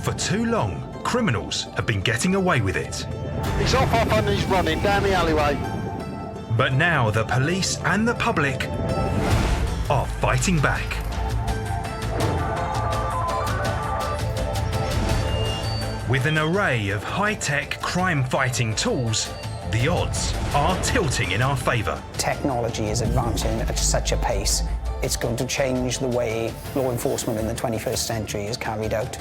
For too long, criminals have been getting away with it. He's off and he's running down the alleyway. But now the police and the public are fighting back. With an array of high-tech crime-fighting tools, the odds are tilting in our favour. Technology is advancing at such a pace, it's going to change the way law enforcement in the 21st century is carried out.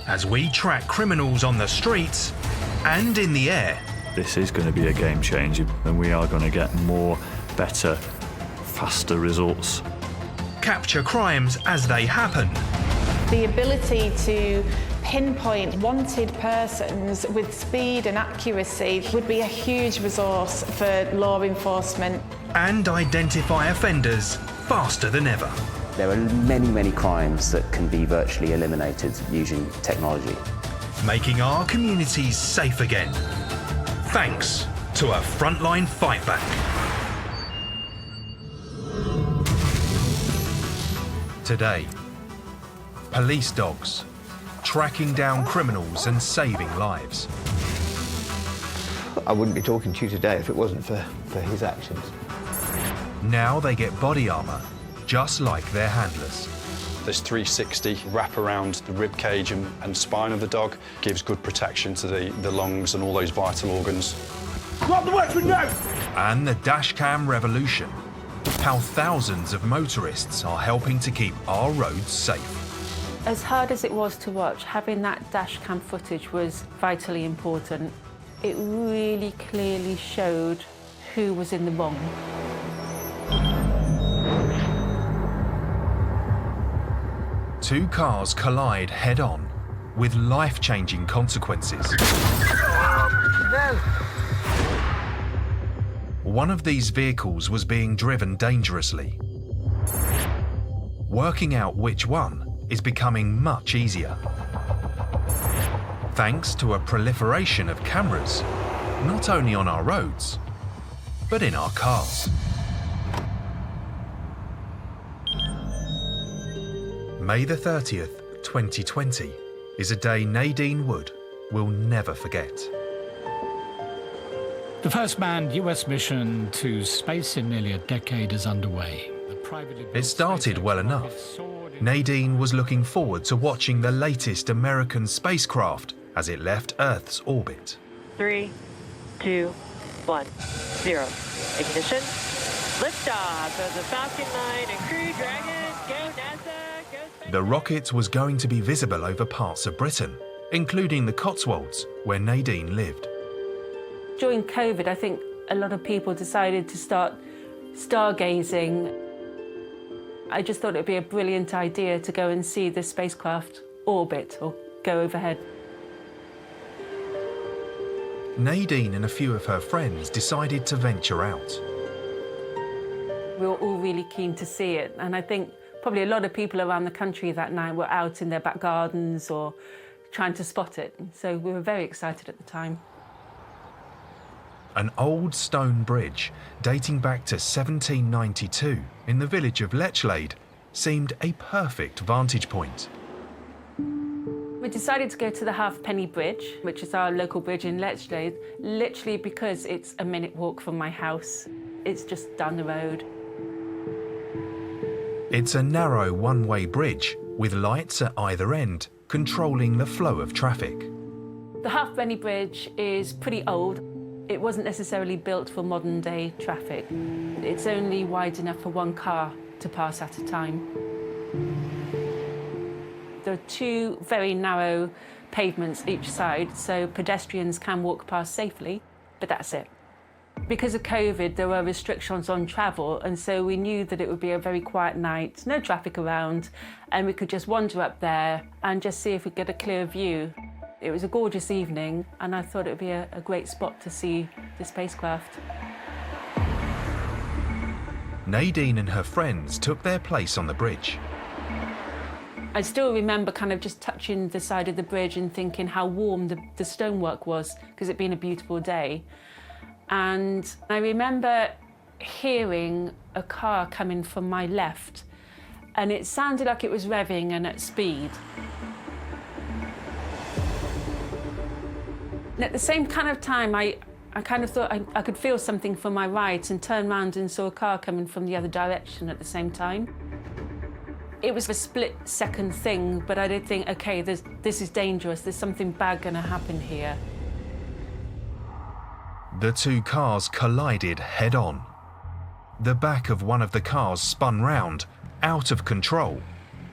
As we track criminals on the streets and in the air. This is going to be a game changer, and we are going to get more, better, faster results. Capture crimes as they happen. The ability to pinpoint wanted persons with speed and accuracy would be a huge resource for law enforcement. And identify offenders faster than ever. There are many, many crimes that can be virtually eliminated using technology. Making our communities safe again. Thanks to a Frontline Fightback. Today, police dogs tracking down criminals and saving lives. I wouldn't be talking to you today if it wasn't for his actions. Now they get body armour, just like their handlers. This 360 wrap around the rib cage and spine of the dog gives good protection to the lungs and all those vital organs. Drop the watchman now! And the dashcam revolution. How thousands of motorists are helping to keep our roads safe. As hard as it was to watch, having that dashcam footage was vitally important. It really clearly showed who was in the wrong. Two cars collide head-on with life-changing consequences. One of these vehicles was being driven dangerously. Working out which one is becoming much easier. Thanks to a proliferation of cameras, not only on our roads, but in our cars. May the 30th, 2020 is a day Nadine Wood will never forget. The first manned US mission to space in nearly a decade is underway. It started well enough. Nadine was looking forward to watching the latest American spacecraft as it left Earth's orbit. 3, 2, 1, 0. Ignition. Liftoff of the Falcon 9 and Crew Dragon. Go NASA. Go Space. The rocket was going to be visible over parts of Britain, including the Cotswolds, where Nadine lived. During COVID, I think a lot of people decided to start stargazing. I just thought it would be a brilliant idea to go and see the spacecraft orbit or go overhead. Nadine and a few of her friends decided to venture out. We were all really keen to see it, and I think probably a lot of people around the country that night were out in their back gardens or trying to spot it, so we were very excited at the time. An old stone bridge dating back to 1792 in the village of Lechlade seemed a perfect vantage point. We decided to go to the Halfpenny Bridge, which is our local bridge in Lechlade, literally because it's a minute walk from my house. It's just down the road. It's a narrow one-way bridge with lights at either end, controlling the flow of traffic. The Halfpenny Bridge is pretty old. It wasn't necessarily built for modern-day traffic. It's only wide enough for one car to pass at a time. There are two very narrow pavements each side, so pedestrians can walk past safely, but that's it. Because of COVID, there were restrictions on travel, and so we knew that it would be a very quiet night, no traffic around, and we could just wander up there and just see if we could get a clear view. It was a gorgeous evening, and I thought it would be a great spot to see the spacecraft. Nadine and her friends took their place on the bridge. I still remember kind of just touching the side of the bridge and thinking how warm the stonework was, because it'd been a beautiful day. And I remember hearing a car coming from my left, and it sounded like it was revving and at speed. And at the same kind of time, I kind of thought I could feel something from my right and turned around and saw a car coming from the other direction at the same time. It was a split-second thing, but I did think, OK, this is dangerous. There's something bad going to happen here. The two cars collided head-on. The back of one of the cars spun round, out of control,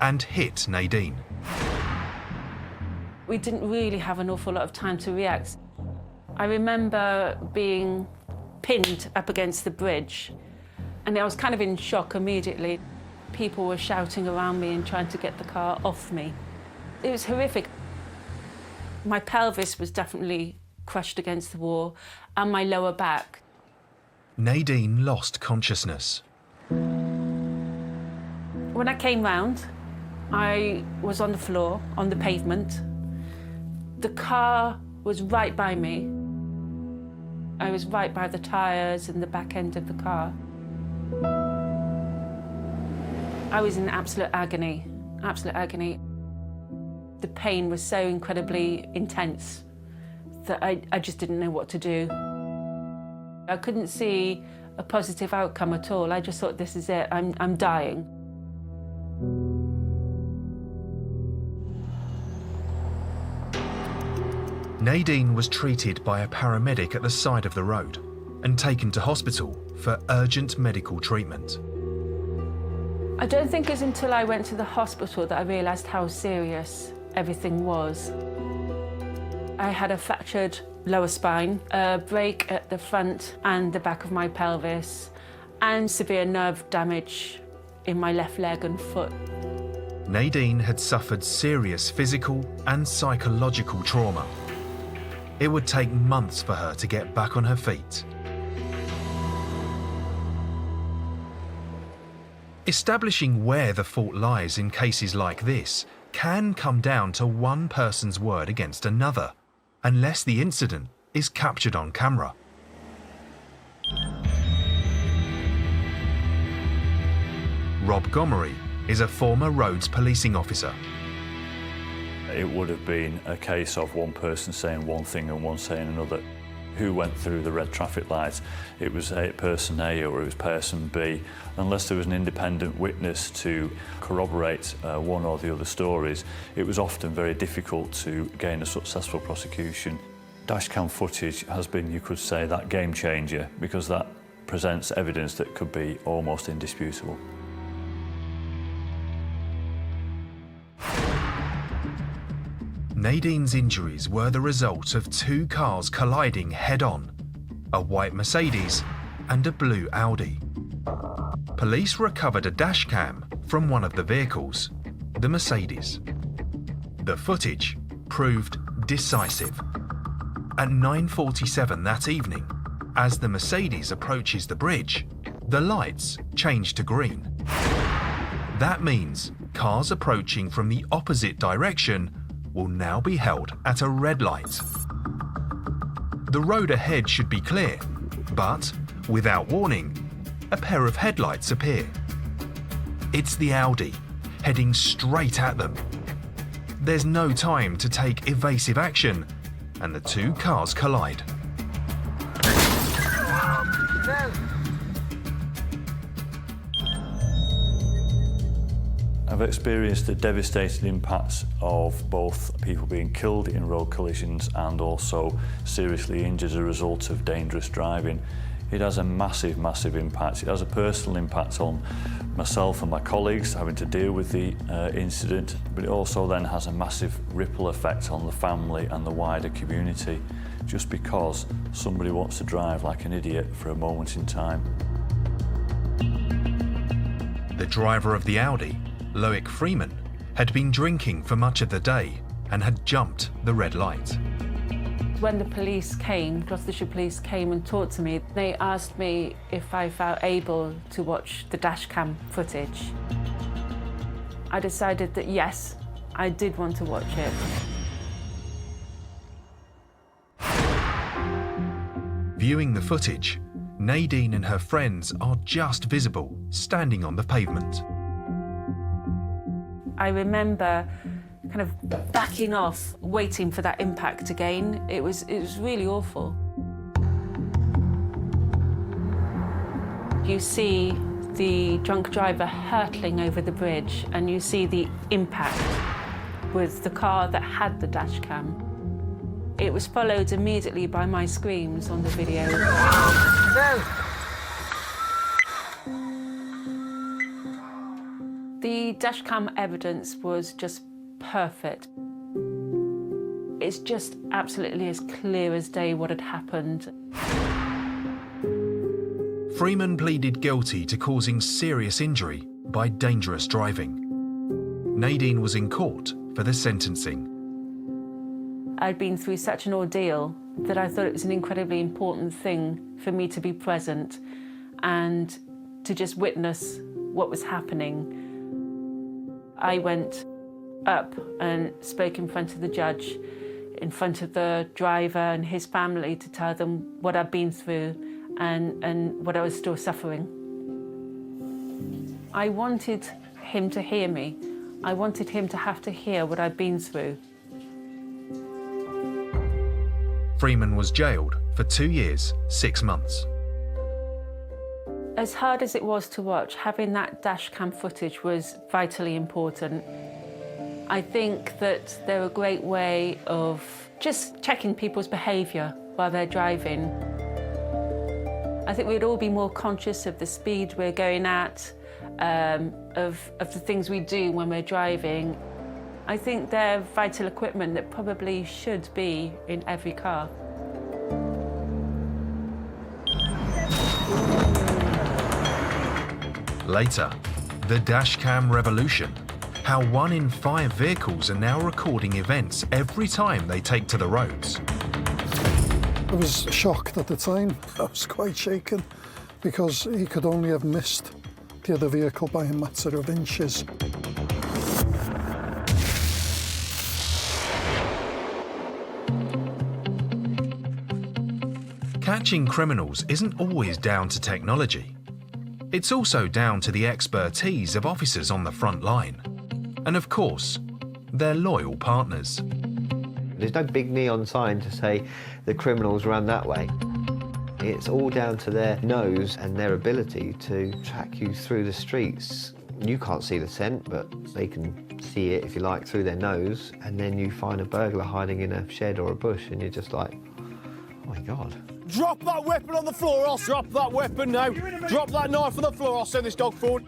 and hit Nadine. We didn't really have an awful lot of time to react. I remember being pinned up against the bridge, and I was kind of in shock immediately. People were shouting around me and trying to get the car off me. It was horrific. My pelvis was definitely crushed against the wall, and my lower back. Nadine lost consciousness. When I came round, I was on the floor, on the pavement. The car was right by me. I was right by the tyres and the back end of the car. I was in absolute agony, absolute agony. The pain was so incredibly intense that I just didn't know what to do. I couldn't see a positive outcome at all. I just thought, this is it, I'm dying. Nadine was treated by a paramedic at the side of the road and taken to hospital for urgent medical treatment. I don't think it was until I went to the hospital that I realised how serious everything was. I had a fractured lower spine, a break at the front and the back of my pelvis, and severe nerve damage in my left leg and foot. Nadine had suffered serious physical and psychological trauma. It would take months for her to get back on her feet. Establishing where the fault lies in cases like this can come down to one person's word against another, unless the incident is captured on camera. Rob Gomery is a former roads policing officer. It would have been a case of one person saying one thing and one saying another. Who went through the red traffic lights? It was person A or it was person B. Unless there was an independent witness to corroborate one or the other stories, it was often very difficult to gain a successful prosecution. Dashcam footage has been, you could say, that game changer, because that presents evidence that could be almost indisputable. Nadine's injuries were the result of two cars colliding head-on, a white Mercedes and a blue Audi. Police recovered a dashcam from one of the vehicles, the Mercedes. The footage proved decisive. At 9:47 that evening, as the Mercedes approaches the bridge, the lights change to green. That means cars approaching from the opposite direction will now be held at a red light. The road ahead should be clear, but without warning, a pair of headlights appear. It's the Audi, heading straight at them. There's no time to take evasive action, and the two cars collide. I've experienced the devastating impacts of both people being killed in road collisions and also seriously injured as a result of dangerous driving. It has a massive, massive impact. It has a personal impact on myself and my colleagues having to deal with the incident, but it also then has a massive ripple effect on the family and the wider community, just because somebody wants to drive like an idiot for a moment in time. The driver of the Audi, Loic Freeman, had been drinking for much of the day and had jumped the red light. When the police came, Gloucestershire Police came and talked to me, they asked me if I felt able to watch the dashcam footage. I decided that yes, I did want to watch it. Viewing the footage, Nadine and her friends are just visible, standing on the pavement. I remember kind of backing off, waiting for that impact again. It was really awful. You see the drunk driver hurtling over the bridge, and you see the impact with the car that had the dash cam. It was followed immediately by my screams on the video. No! The dash cam evidence was just perfect. It's just absolutely as clear as day what had happened. Freeman pleaded guilty to causing serious injury by dangerous driving. Nadine was in court for the sentencing. I'd been through such an ordeal that I thought it was an incredibly important thing for me to be present and to just witness what was happening. I went up and spoke in front of the judge, in front of the driver and his family, to tell them what I'd been through and what I was still suffering. I wanted him to hear me. I wanted him to have to hear what I'd been through. Freeman was jailed for 2 years, 6 months. As hard as it was to watch, having that dash cam footage was vitally important. I think that they're a great way of just checking people's behaviour while they're driving. I think we'd all be more conscious of the speed we're going at, of the things we do when we're driving. I think they're vital equipment that probably should be in every car. Later, the dashcam revolution. How 1 in 5 vehicles are now recording events every time they take to the roads. I was shocked at the time. I was quite shaken because he could only have missed the other vehicle by a matter of inches. Catching criminals isn't always down to technology. It's also down to the expertise of officers on the front line. And of course, their loyal partners. There's no big neon sign to say the criminals run that way. It's all down to their nose and their ability to track you through the streets. You can't see the scent, but they can see it, if you like, through their nose, and then you find a burglar hiding in a shed or a bush, and you're just like, oh my God. Drop that weapon on the floor, I'll drop that weapon now. Drop that knife on the floor, I'll send this dog forward.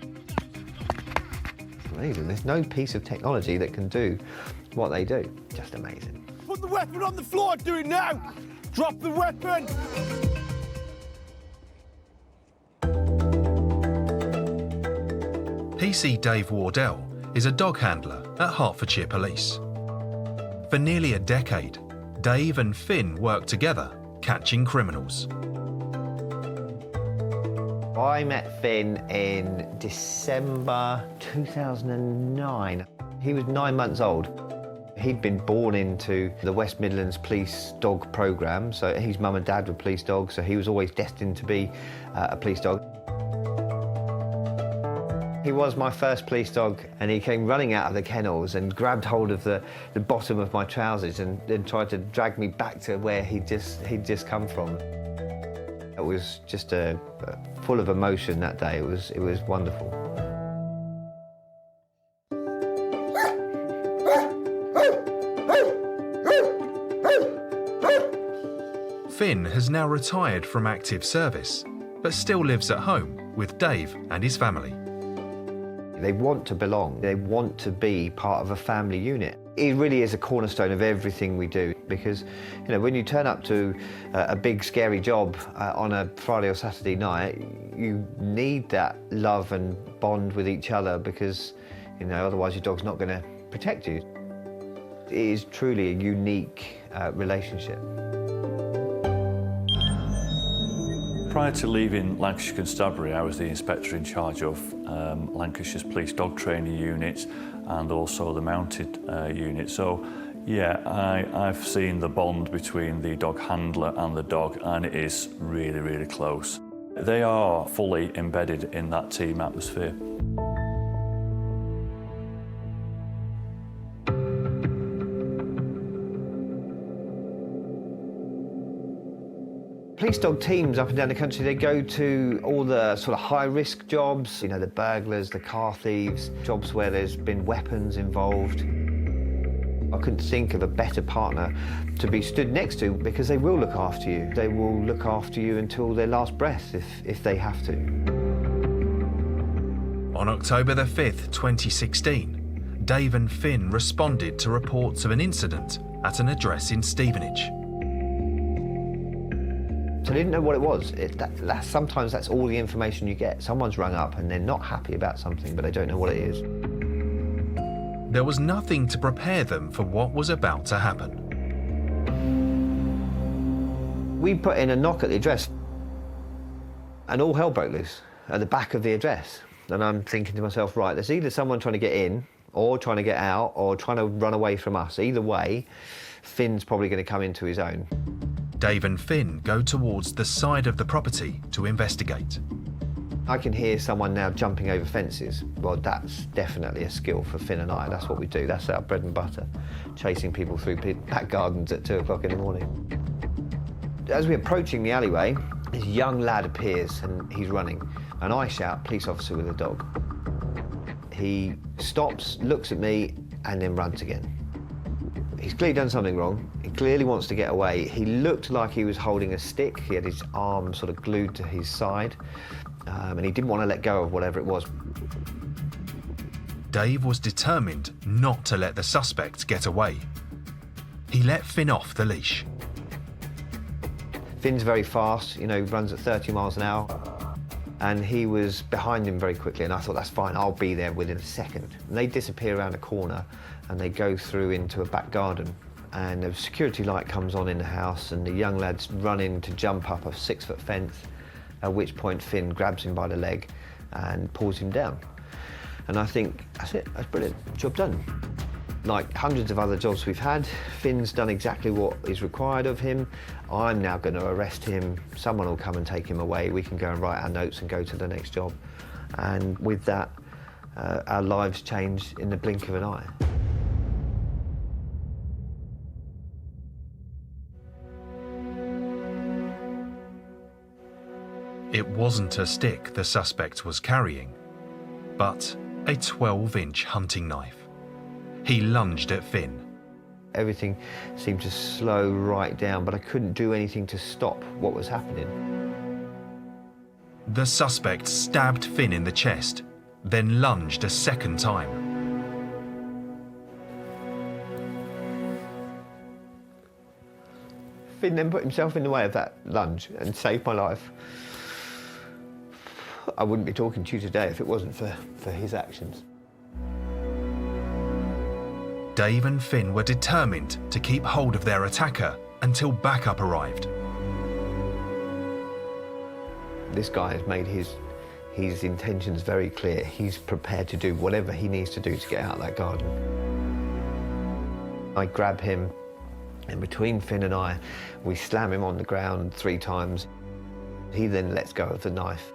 It's amazing. There's no piece of technology that can do what they do. Just amazing. Put the weapon on the floor, do it now. Drop the weapon. PC Dave Wardell is a dog handler at Hertfordshire Police. For nearly a decade, Dave and Finn worked together catching criminals. I met Finn in December 2009. He was 9 months old. He'd been born into the West Midlands Police Dog Programme, so his mum and dad were police dogs, so he was always destined to be a police dog. He was my first police dog, and he came running out of the kennels and grabbed hold of the bottom of my trousers and tried to drag me back to where he'd just come from. It was just full of emotion that day. It was wonderful. Finn has now retired from active service, but still lives at home with Dave and his family. They want to belong. They want to be part of a family unit. It really is a cornerstone of everything we do, because when you turn up to a big scary job on a Friday or Saturday night, you need that love and bond with each other, because otherwise your dog's not going to protect you. It is truly a unique relationship. Prior to leaving Lancashire Constabulary, I was the inspector in charge of Lancashire's police dog training units and also the mounted unit. So, yeah, I've seen the bond between the dog handler and the dog, and it is really, really close. They are fully embedded in that team atmosphere. Police dog teams up and down the country, they go to all the sort of high-risk jobs, you know, the burglars, the car thieves, jobs where there's been weapons involved. I couldn't think of a better partner to be stood next to, because they will look after you. They will look after you until their last breath if they have to. On October the 5th, 2016, Dave and Finn responded to reports of an incident at an address in Stevenage. So they didn't know what it was. Sometimes that's all the information you get. Someone's rung up and they're not happy about something, but they don't know what it is. There was nothing to prepare them for what was about to happen. We put in a knock at the address and all hell broke loose at the back of the address. And I'm thinking to myself, right, there's either someone trying to get in or trying to get out or trying to run away from us. Either way, Finn's probably going to come into his own. Dave and Finn go towards the side of the property to investigate. I can hear someone now jumping over fences. Well, that's definitely a skill for Finn and I. That's what we do. That's our bread and butter, chasing people through back gardens at 2 o'clock in the morning. As we're approaching the alleyway, this young lad appears and he's running. And I shout, police officer with a dog. He stops, looks at me, and then runs again. He's clearly done something wrong. He clearly wants to get away. He looked like he was holding a stick. He had his arm sort of glued to his side, and he didn't want to let go of whatever it was. Dave was determined not to let the suspect get away. He let Finn off the leash. Finn's very fast, you know, runs at 30 miles an hour. And he was behind him very quickly, and I thought, that's fine, I'll be there within a second. And they disappear around a corner, and they go through into a back garden. And a security light comes on in the house, and the young lad's run in to jump up a 6-foot fence, at which point Finn grabs him by the leg and pulls him down. And I think, that's it, that's brilliant, job done. Like hundreds of other jobs we've had, Finn's done exactly what is required of him. I'm now going to arrest him. Someone will come and take him away. We can go and write our notes and go to the next job. And with that, our lives change in the blink of an eye. It wasn't a stick the suspect was carrying, but a 12-inch hunting knife. He lunged at Finn. Everything seemed to slow right down, but I couldn't do anything to stop what was happening. The suspect stabbed Finn in the chest, then lunged a second time. Finn then put himself in the way of that lunge and saved my life. I wouldn't be talking to you today if it wasn't for his actions. Dave and Finn were determined to keep hold of their attacker until backup arrived. This guy has made his intentions very clear. He's prepared to do whatever he needs to do to get out of that garden. I grab him, and between Finn and I, we slam him on the ground 3 times. He then lets go of the knife.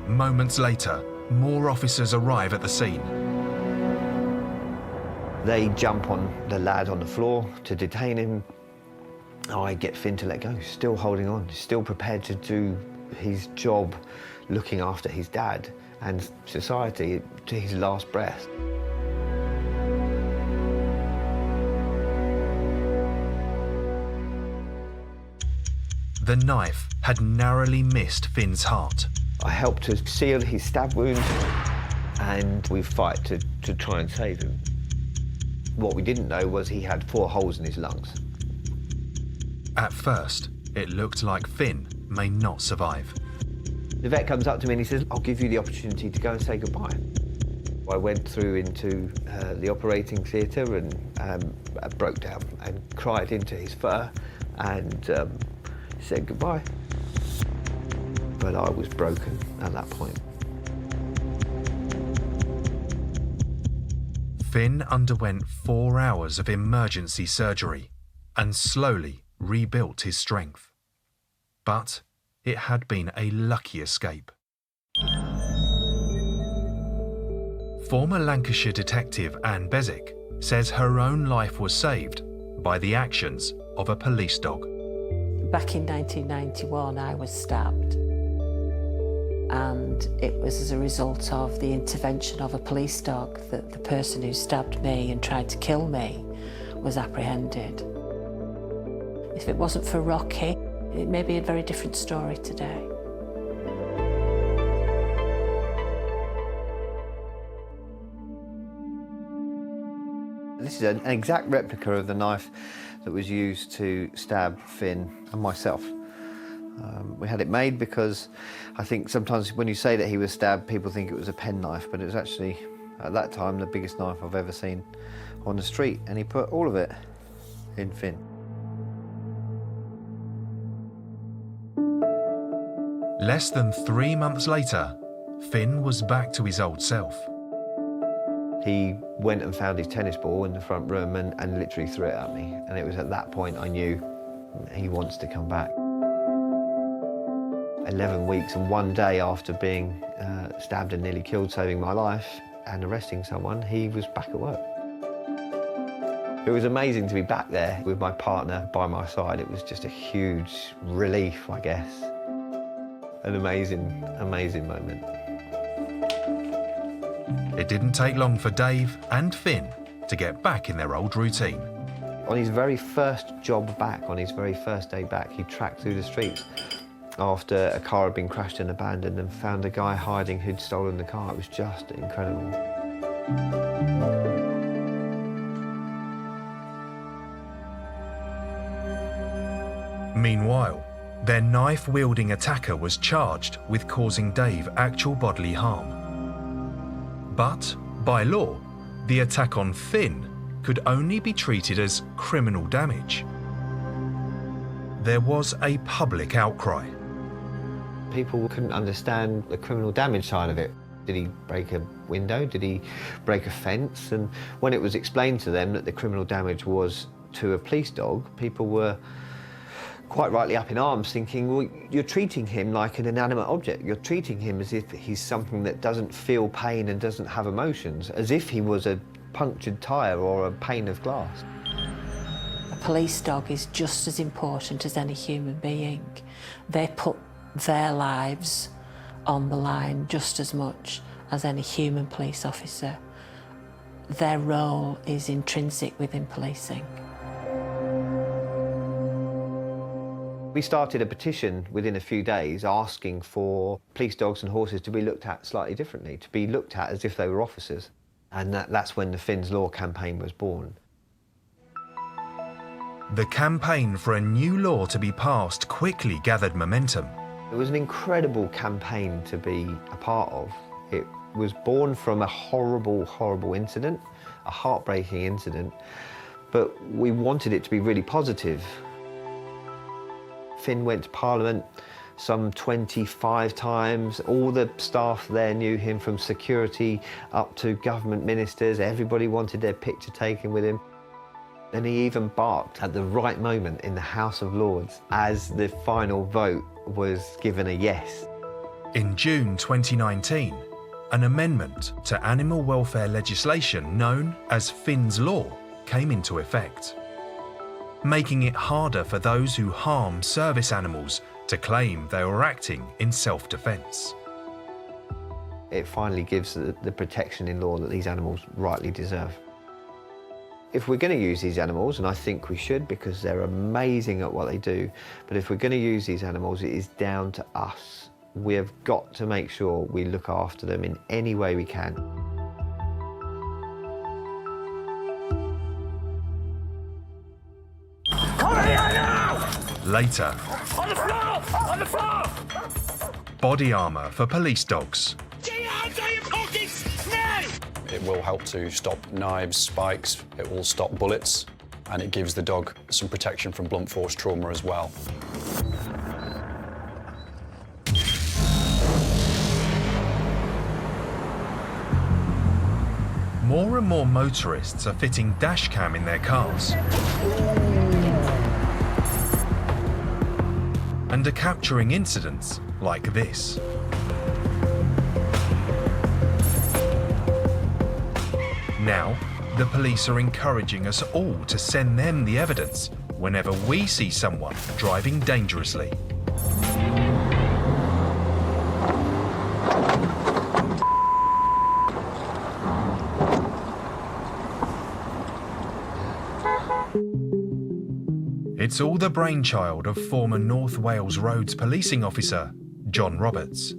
Moments later, more officers arrive at the scene. They jump on the lad on the floor to detain him. I get Finn to let go. He's still holding on. He's still prepared to do his job looking after his dad and society to his last breath. The knife had narrowly missed Finn's heart. I helped to seal his stab wound, and we fight to try and save him. What we didn't know was he had 4 holes in his lungs. At first, it looked like Finn may not survive. The vet comes up to me and he says, I'll give you the opportunity to go and say goodbye. I went through into the operating theatre and I broke down and cried into his fur and said goodbye. But I was broken at that point. Finn underwent 4 hours of emergency surgery and slowly rebuilt his strength. But it had been a lucky escape. Former Lancashire detective Anne Beswick says her own life was saved by the actions of a police dog. Back in 1991, I was stabbed. And it was as a result of the intervention of a police dog that the person who stabbed me and tried to kill me was apprehended. If it wasn't for Rocky, it may be a very different story today. This is an exact replica of the knife that was used to stab Finn and myself. We had it made because I think sometimes when you say that he was stabbed, people think it was a penknife, but it was actually, at that time, the biggest knife I've ever seen on the street, and he put all of it in Finn. Less than 3 months later, Finn was back to his old self. He went and found his tennis ball in the front room and literally threw it at me, and it was at that point I knew he wants to come back. 11 weeks and 1 day after being stabbed and nearly killed, saving my life and arresting someone, he was back at work. It was amazing to be back there with my partner by my side. It was just a huge relief, I guess. An amazing, amazing moment. It didn't take long for Dave and Finn to get back in their old routine. On his very first job back, on his very first day back, he tracked through the streets after a car had been crashed and abandoned and found a guy hiding who'd stolen the car. It was just incredible. Meanwhile, their knife-wielding attacker was charged with causing Dave actual bodily harm. But, by law, the attack on Finn could only be treated as criminal damage. There was a public outcry. People couldn't understand the criminal damage side of it. Did he break a window? Did he break a fence? And when it was explained to them that the criminal damage was to a police dog, people were quite rightly up in arms, thinking, well, you're treating him like an inanimate object. You're treating him as if he's something that doesn't feel pain and doesn't have emotions, as if he was a punctured tyre or a pane of glass. A police dog is just as important as any human being. They put their lives on the line just as much as any human police officer. Their role is intrinsic within policing. We started a petition within a few days asking for police dogs and horses to be looked at slightly differently, to be looked at as if they were officers. And that's when the Finn's Law campaign was born. The campaign for a new law to be passed quickly gathered momentum. It was an incredible campaign to be a part of. It was born from a horrible, horrible incident, a heartbreaking incident, but we wanted it to be really positive. Finn went to Parliament some 25 times. All the staff there knew him, from security up to government ministers. Everybody wanted their picture taken with him. And he even barked at the right moment in the House of Lords as the final vote was given a yes. In June 2019, an amendment to animal welfare legislation known as Finn's Law came into effect, making it harder for those who harm service animals to claim they were acting in self-defence. It finally gives the protection in law that these animals rightly deserve. If we're going to use these animals, and I think we should because they're amazing at what they do, but if we're going to use these animals, it is down to us. We have got to make sure we look after them in any way we can. Later, On the floor! On the floor! body armour for police dogs. Get your hands out of your pockets! Now! It will help to stop knives, spikes, it will stop bullets, and it gives the dog some protection from blunt force trauma as well. More and more motorists are fitting dash cam in their cars and are capturing incidents like this. Now, the police are encouraging us all to send them the evidence whenever we see someone driving dangerously. It's all the brainchild of former North Wales Roads policing officer John Roberts.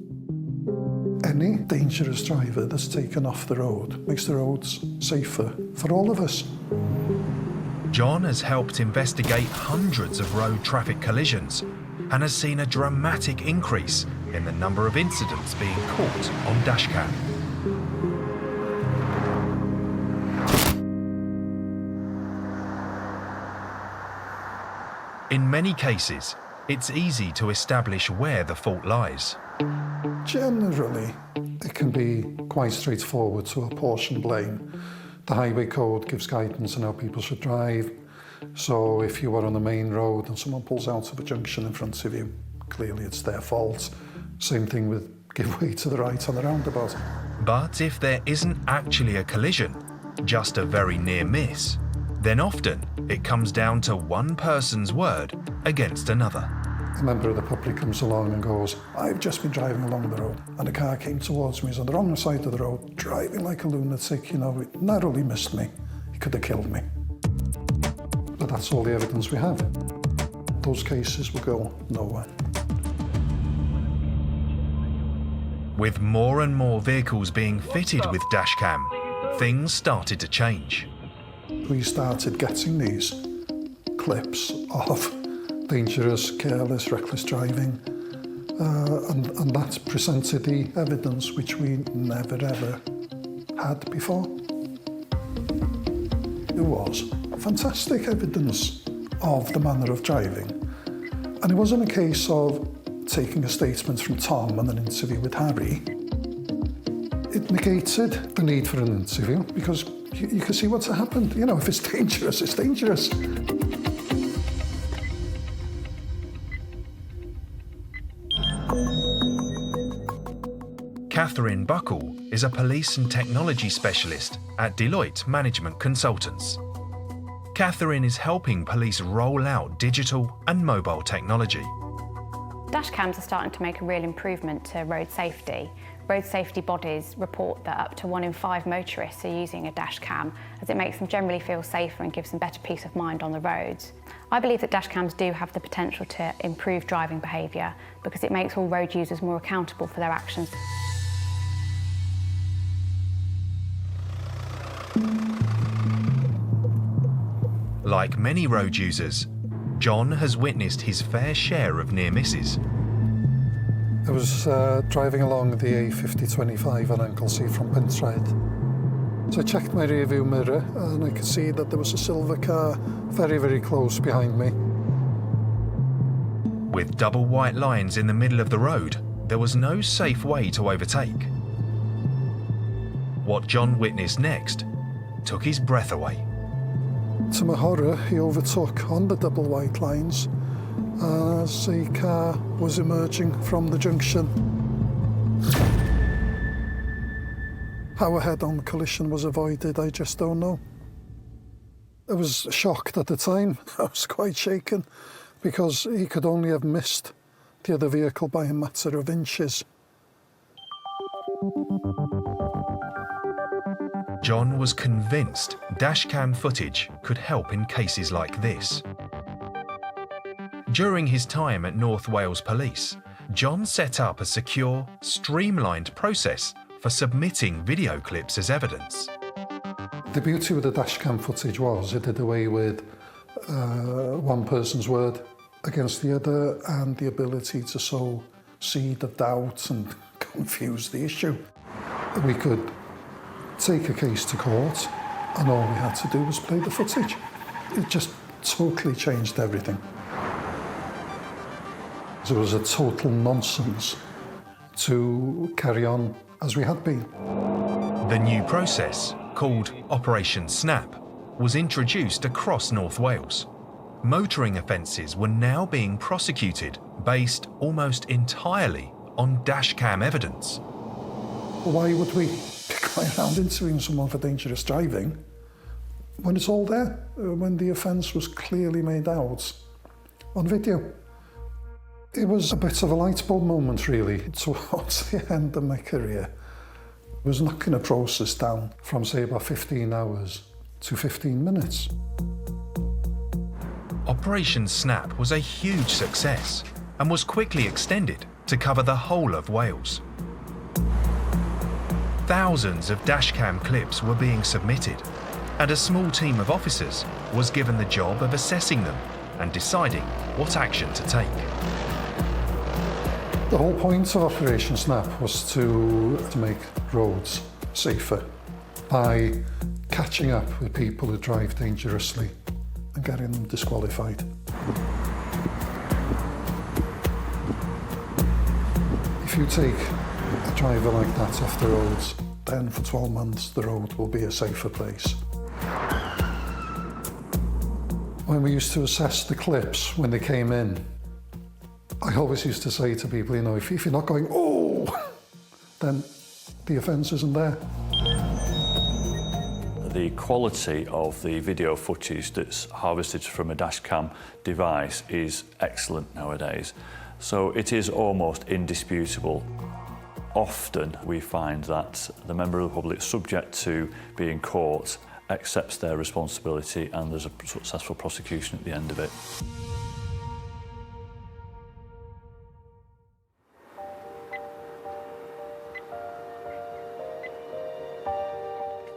Any dangerous driver that's taken off the road makes the roads safer for all of us. John has helped investigate hundreds of road traffic collisions and has seen a dramatic increase in the number of incidents being caught on dashcam. In many cases, it's easy to establish where the fault lies. Generally, it can be quite straightforward to apportion blame. The highway code gives guidance on how people should drive. So if you are on the main road and someone pulls out of a junction in front of you, clearly it's their fault. Same thing with give way to the right on the roundabout. But if there isn't actually a collision, just a very near miss, then often it comes down to one person's word against another. A member of the public comes along and goes, I've just been driving along the road and a car came towards me. He's on the wrong side of the road, driving like a lunatic, it narrowly missed me. He could have killed me. But that's all the evidence we have. Those cases will go nowhere. With more and more vehicles being fitted with dashcam, things started to change. We started getting these clips of dangerous, careless, reckless driving, and that presented the evidence which we never ever had before. It was fantastic evidence of the manner of driving, and it wasn't a case of taking a statement from Tom and an interview with Harry. It negated the need for an interview because you can see what's happened. If it's dangerous, it's dangerous. Catherine Buckle is a police and technology specialist at Deloitte Management Consultants. Catherine is helping police roll out digital and mobile technology. Dashcams are starting to make a real improvement to road safety. Road safety bodies report that up to 1 in 5 motorists are using a dashcam, as it makes them generally feel safer and gives them better peace of mind on the roads. I believe that dashcams do have the potential to improve driving behaviour because it makes all road users more accountable for their actions. Like many road users, John has witnessed his fair share of near misses. I was driving along the A5025 on Anglesey from Pentraed. So I checked my rearview mirror and I could see that there was a silver car very, very close behind me. With double white lines in the middle of the road, there was no safe way to overtake. What John witnessed next took his breath away. To my horror, he overtook on the double white lines as a car was emerging from the junction. How a head-on collision was avoided, I just don't know. I was shocked at the time. I was quite shaken because he could only have missed the other vehicle by a matter of inches. John was convinced dashcam footage could help in cases like this. During his time at North Wales Police, John set up a secure, streamlined process for submitting video clips as evidence. The beauty with the dashcam footage was it did away with one person's word against the other and the ability to sow seed of doubt and confuse the issue. We could take a case to court and all we had to do was play the footage. It just totally changed everything. It was a total nonsense to carry on as we had been. The new process, called Operation Snap, was introduced across North Wales. Motoring offences were now being prosecuted based almost entirely on dashcam evidence. Why would we be going around interviewing someone for dangerous driving when it's all there, when the offence was clearly made out on video. It was a bit of a light bulb moment, really, towards the end of my career. I was knocking a process down from, say, about 15 hours to 15 minutes. Operation Snap was a huge success and was quickly extended to cover the whole of Wales. Thousands of dashcam clips were being submitted, and a small team of officers was given the job of assessing them and deciding what action to take. The whole point of Operation Snap was to make roads safer by catching up with people who drive dangerously and getting them disqualified. If you take a driver like that off the roads, then for 12 months the road will be a safer place. When we used to assess the clips when they came in, I always used to say to people, you know, if you're not going, oh, then the offence isn't there. The quality of the video footage that's harvested from a dashcam device is excellent nowadays. So it is almost indisputable. Often we find that the member of the public subject to being caught accepts their responsibility and there's a successful prosecution at the end of it.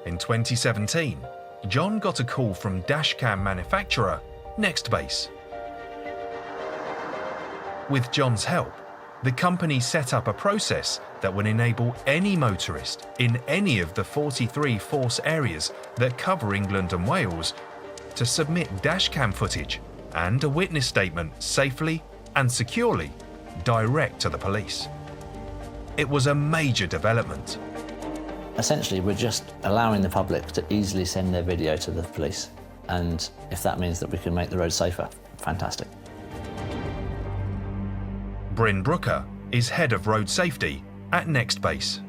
In 2017, John got a call from dashcam manufacturer Nextbase. With John's help, the company set up a process that would enable any motorist in any of the 43 force areas that cover England and Wales to submit dashcam footage and a witness statement safely and securely direct to the police. It was a major development. Essentially, we're just allowing the public to easily send their video to the police, and if that means that we can make the road safer, fantastic. Bryn Brooker is head of road safety at Nextbase.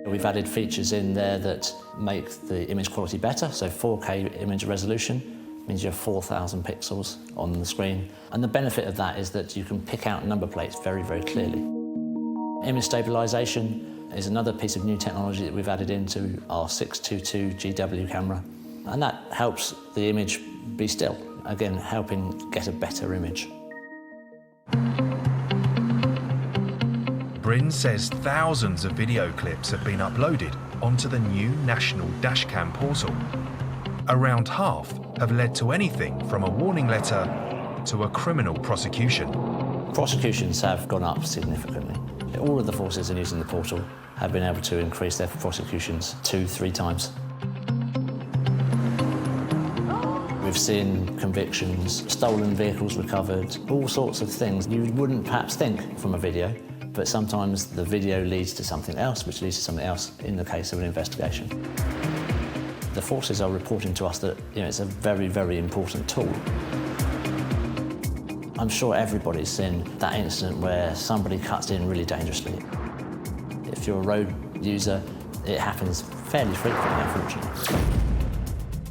We've added features in there that make the image quality better, so 4K image resolution means you have 4,000 pixels on the screen, and the benefit of that is that you can pick out number plates very, very clearly. Image stabilisation is another piece of new technology that we've added into our 622 GW camera, and that helps the image be still, again helping get a better image. Bryn says thousands of video clips have been uploaded onto the new National Dashcam portal. Around half have led to anything from a warning letter to a criminal prosecution. Prosecutions have gone up significantly. All of the forces in using the portal have been able to increase their prosecutions 2-3 times. We've seen convictions, stolen vehicles recovered, all sorts of things you wouldn't perhaps think from a video, but sometimes the video leads to something else, which leads to something else in the case of an investigation. The forces are reporting to us that it's a very, very important tool. I'm sure everybody's seen that incident where somebody cuts in really dangerously. If you're a road user, it happens fairly frequently, unfortunately.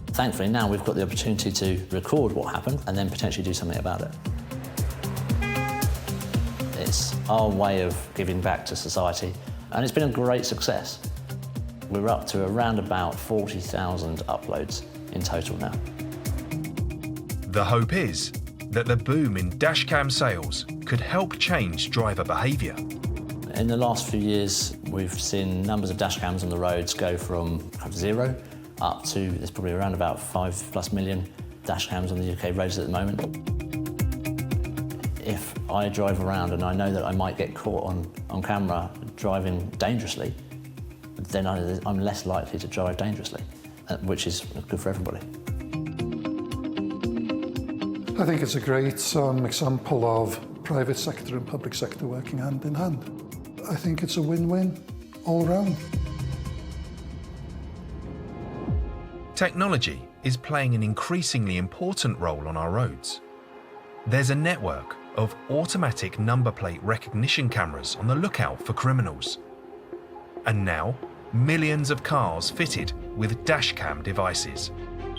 Thankfully, now we've got the opportunity to record what happened and then potentially do something about it. It's our way of giving back to society, and it's been a great success. We're up to around about 40,000 uploads in total now. The hope is that the boom in dashcam sales could help change driver behaviour. In the last few years, we've seen numbers of dashcams on the roads go from 0 up to, there's probably around about 5+ million dashcams on the UK roads at the moment. If I drive around and I know that I might get caught on camera driving dangerously, then I'm less likely to drive dangerously, which is good for everybody. I think it's a great example of private sector and public sector working hand in hand. I think it's a win-win all round. Technology is playing an increasingly important role on our roads. There's a network of automatic number plate recognition cameras on the lookout for criminals. And now, millions of cars fitted with dashcam devices.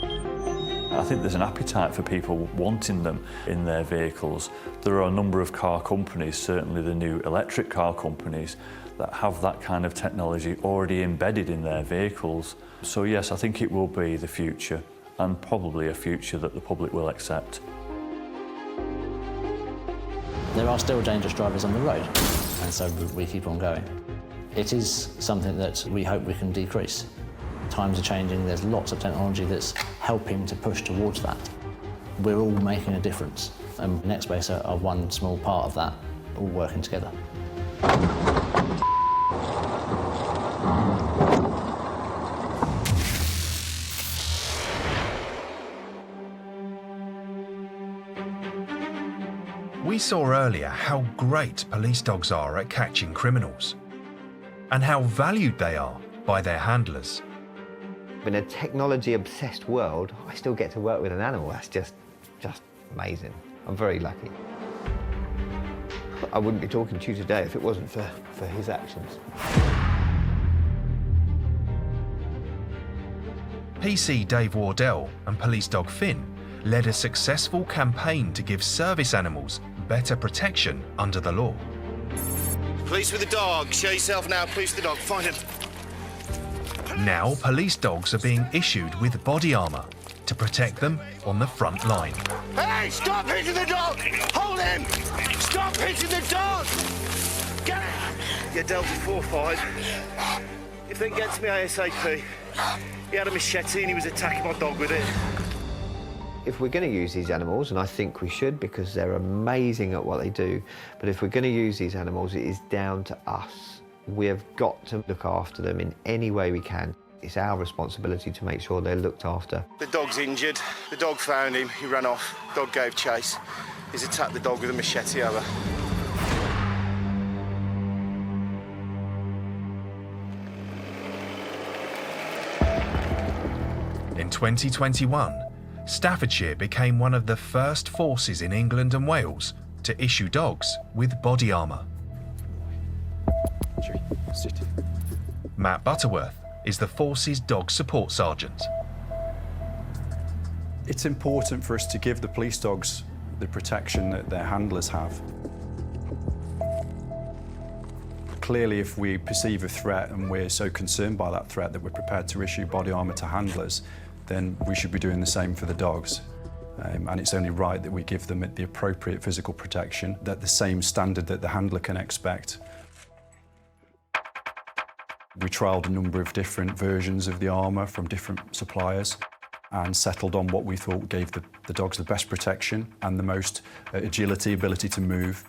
I think there's an appetite for people wanting them in their vehicles. There are a number of car companies, certainly the new electric car companies, that have that kind of technology already embedded in their vehicles. So yes, I think it will be the future, and probably a future that the public will accept. There are still dangerous drivers on the road, and so we keep on going. It is something that we hope we can decrease. Times are changing, there's lots of technology that's helping to push towards that. We're all making a difference, and Nextbase are one small part of that, all working together. We saw earlier how great police dogs are at catching criminals, and how valued they are by their handlers. In a technology-obsessed world, I still get to work with an animal. That's just amazing. I'm very lucky. I wouldn't be talking to you today if it wasn't for his actions. PC Dave Wardell and police dog Finn led a successful campaign to give service animals better protection under the law. Police with the dog. Show yourself now. Police with the dog. Find him. Now police dogs are being issued with body armour to protect them on the front line. Hey, stop hitting the dog! Hold him! Stop hitting the dog! Get it! Yeah, Delta 45. If they can get to me ASAP, he had a machete and he was attacking my dog with it. If we're going to use these animals, and I think we should because they're amazing at what they do, but if we're going to use these animals, it is down to us. We have got to look after them in any way we can. It's our responsibility to make sure they're looked after. The dog's injured. The dog found him. He ran off. Dog gave chase. He's attacked the dog with a machete over. In 2021, Staffordshire became one of the first forces in England and Wales to issue dogs with body armour. Matt Butterworth is the force's dog support sergeant. It's important for us to give the police dogs the protection that their handlers have. Clearly, if we perceive a threat and we're so concerned by that threat that we're prepared to issue body armour to handlers, then we should be doing the same for the dogs. And it's only right that we give them the appropriate physical protection, at the same standard that the handler can expect. We trialled a number of different versions of the armour from different suppliers and settled on what we thought gave the dogs the best protection and the most agility, ability to move.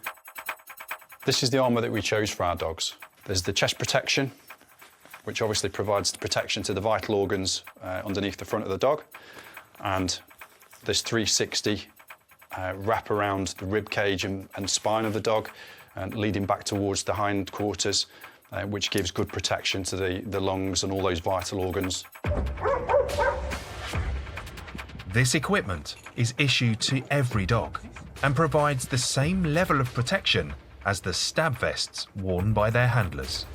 This is the armour that we chose for our dogs. There's the chest protection, which obviously provides the protection to the vital organs underneath the front of the dog. And this 360 wrap around the rib cage and spine of the dog, leading back towards the hind quarters, which gives good protection to the lungs and all those vital organs. This equipment is issued to every dog and provides the same level of protection as the stab vests worn by their handlers.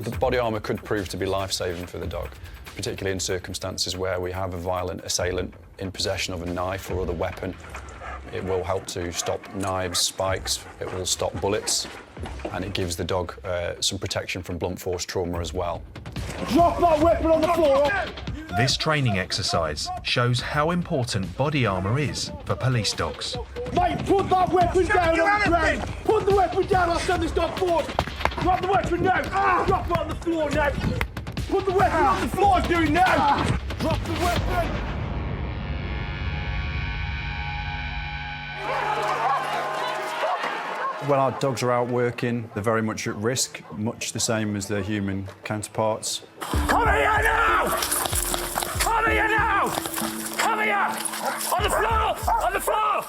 The body armour could prove to be life-saving for the dog, particularly in circumstances where we have a violent assailant in possession of a knife or other weapon. It will help to stop knives, spikes, it will stop bullets, and it gives the dog some protection from blunt force trauma as well. Drop that weapon on the floor! This training exercise shows how important body armour is for police dogs. Mate, put that weapon down on the ground! Put the weapon down, I'll send this dog forward! Drop the weapon now! Drop it on the floor now! Put the weapon on the floor, dude, now! Drop the weapon! When our dogs are out working, they're very much at risk, much the same as their human counterparts. Come here now! Come here now! Come here! On the floor! On the floor!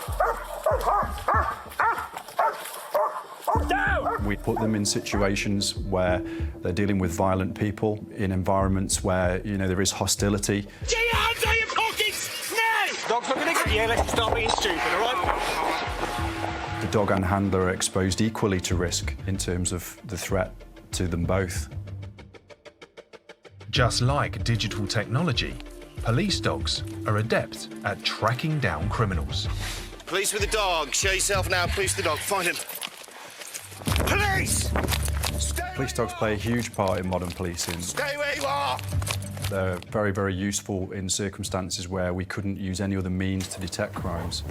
Down! We put them in situations where they're dealing with violent people, in environments where, you know, there is hostility. Get your hands out of your pockets! Now! Dog's not gonna get you, let's stop being stupid, all right? The dog and handler are exposed equally to risk in terms of the threat to them both. Just like digital technology, police dogs are adept at tracking down criminals. Police with the dog. Show yourself now. Police with the dog. Find him. Police! Police dogs play a huge part in modern policing. Stay where you are! They're very, very useful in circumstances where we couldn't use any other means to detect crimes.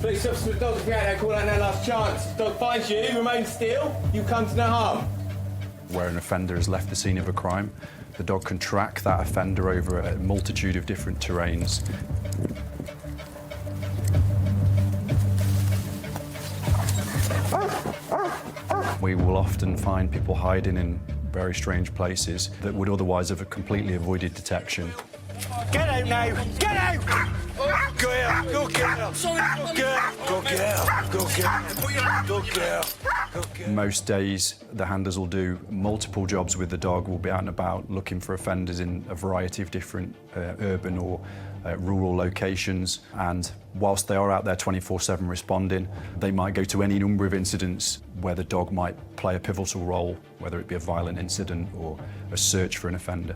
Police officer with dogs, if you're out there, call out now last chance. If the dog finds you, remain still, you come to no harm. Where an offender has left the scene of a crime, the dog can track that offender over a multitude of different terrains. We will often find people hiding in very strange places that would otherwise have completely avoided detection. Get out now! Get out! Go out! Go get out! Go out! Go get out! Go get out! Go get out! Most days, the handlers will do multiple jobs with the dog. We'll be out and about looking for offenders in a variety of different urban or rural locations. And whilst they are out there 24/7 responding, they might go to any number of incidents where the dog might play a pivotal role, whether it be a violent incident or a search for an offender.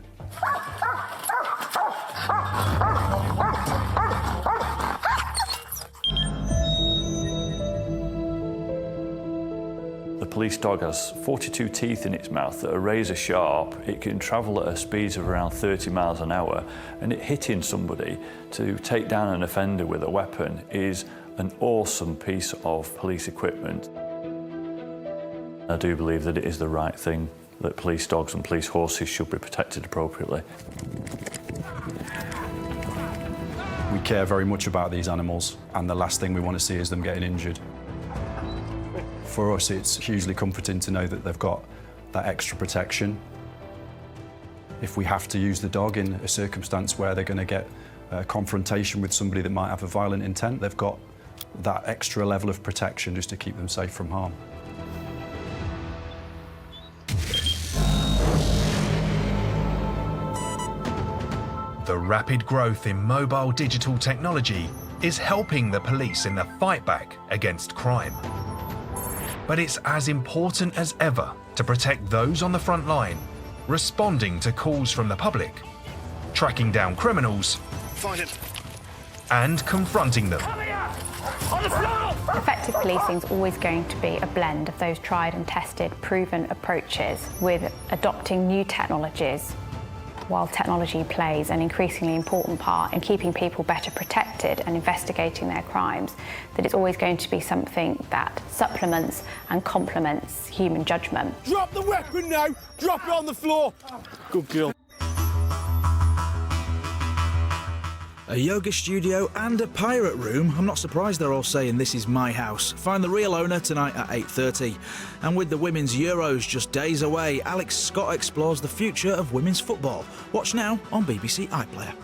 The police dog has 42 teeth in its mouth that are razor sharp. It can travel at a speed of around 30 miles an hour, and hitting somebody to take down an offender with a weapon is an awesome piece of police equipment. I do believe that it is the right thing, that police dogs and police horses should be protected appropriately. We care very much about these animals, and the last thing we want to see is them getting injured. For us, it's hugely comforting to know that they've got that extra protection. If we have to use the dog in a circumstance where they're going to get a confrontation with somebody that might have a violent intent, they've got that extra level of protection just to keep them safe from harm. The rapid growth in mobile digital technology is helping the police in the fight back against crime. But it's as important as ever to protect those on the front line, responding to calls from the public, tracking down criminals, Find him. and confronting them. On the floor! Effective policing is always going to be a blend of those tried and tested, proven approaches with adopting new technologies. While technology plays an increasingly important part in keeping people better protected and investigating their crimes, that it's always going to be something that supplements and complements human judgment. Drop the weapon now! Drop it on the floor! Good girl. A yoga studio and a pirate room. I'm not surprised they're all saying this is my house. Find the real owner tonight at 8:30. And with the Women's Euros just days away, Alex Scott explores the future of women's football. Watch now on BBC iPlayer.